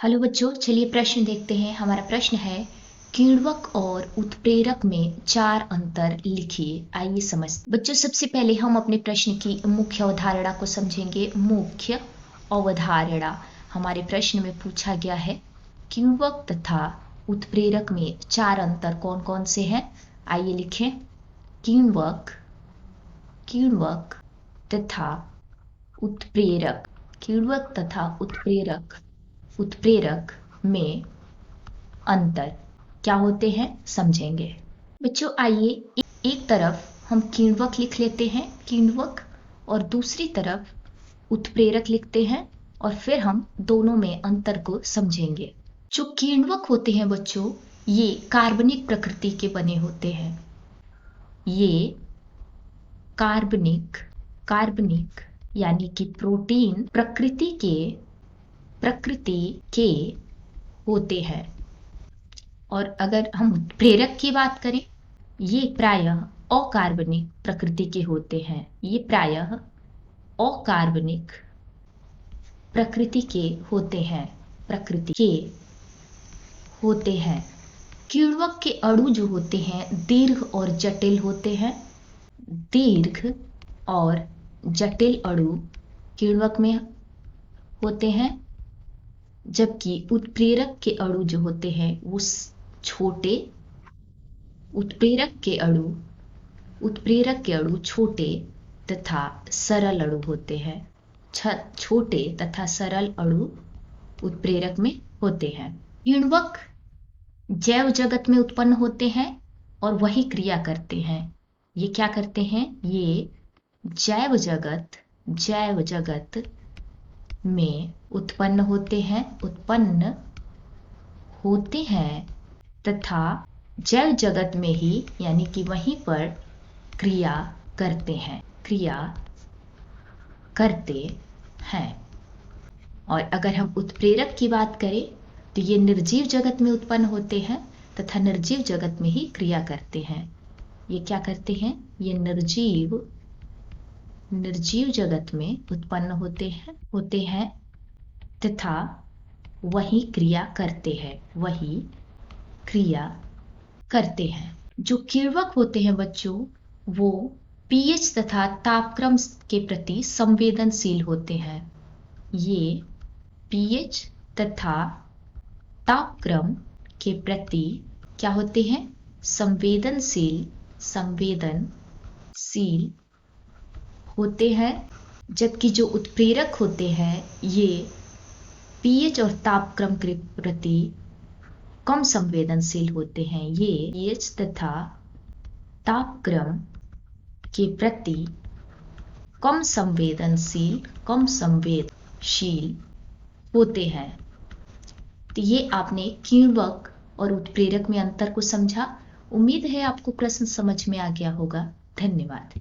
Hello बच्चों, चलिए प्रश्न देखते हैं। हमारा प्रश्न है किण्वक और उत्प्रेरक में 4 अंतर लिखिए। आइए समझते बच्चों, सबसे पहले हम अपने प्रश्न की मुख्य अवधारणा को समझेंगे। मुख्य अवधारणा हमारे प्रश्न में पूछा गया है किण्वक तथा उत्प्रेरक में 4 अंतर कौन कौन से हैं। आइए लिखें। किण्वक तथा उत्प्रेरक। किण्वक तथा उत्प्रेरक में अंतर क्या होते हैं समझेंगे। बच्चों आइए एक तरफ हम किण्वक लिख लेते हैं, किण्वक, और दूसरी तरफ उत्प्रेरक लिखते हैं और फिर हम दोनों में अंतर को समझेंगे। जो किण्वक होते हैं बच्चों, ये कार्बनिक प्रकृति के बने होते हैं। ये कार्बनिक यानी कि प्रोटीन प्रकृति के होते हैं। और अगर हम उत्प्रेरक की बात करें, ये प्रायः अकार्बनिक प्रकृति के होते हैं। ये प्रायः अकार्बनिक प्रकृति के होते हैं। किण्वक के अणु जो होते हैं दीर्घ और जटिल होते हैं। दीर्घ और जटिल अणु किण्वक में होते हैं, जबकि उत्प्रेरक के अणु जो होते हैं वो छोटे। उत्प्रेरक के अणु छोटे तथा सरल अणु होते हैं। छोटे तथा सरल अणु उत्प्रेरक में होते हैं। किण्वक जैव जगत में उत्पन्न होते हैं और वही क्रिया करते हैं। ये क्या करते हैं? ये जैव जगत में उत्पन्न होते हैं तथा जैव जगत में ही यानी कि वहीं पर क्रिया करते हैं। और अगर हम उत्प्रेरक की बात करें तो ये निर्जीव जगत में उत्पन्न होते हैं तथा निर्जीव जगत में ही क्रिया करते हैं। ये क्या करते हैं? ये निर्जीव जगत में उत्पन्न होते हैं तथा वही क्रिया करते हैं। जो किण्वक होते हैं बच्चों, वो पीएच तथा तापक्रम के प्रति संवेदनशील होते हैं। ये पीएच तथा तापक्रम के प्रति क्या होते हैं? संवेदनशील होते हैं। जबकि जो उत्प्रेरक होते हैं ये पीएच और तापक्रम के प्रति कम संवेदनशील होते हैं। ये पीएच तथा तापक्रम के प्रति कम संवेदनशील होते हैं। तो ये आपने किण्वक और उत्प्रेरक में अंतर को समझा। उम्मीद है आपको प्रश्न समझ में आ गया होगा। धन्यवाद।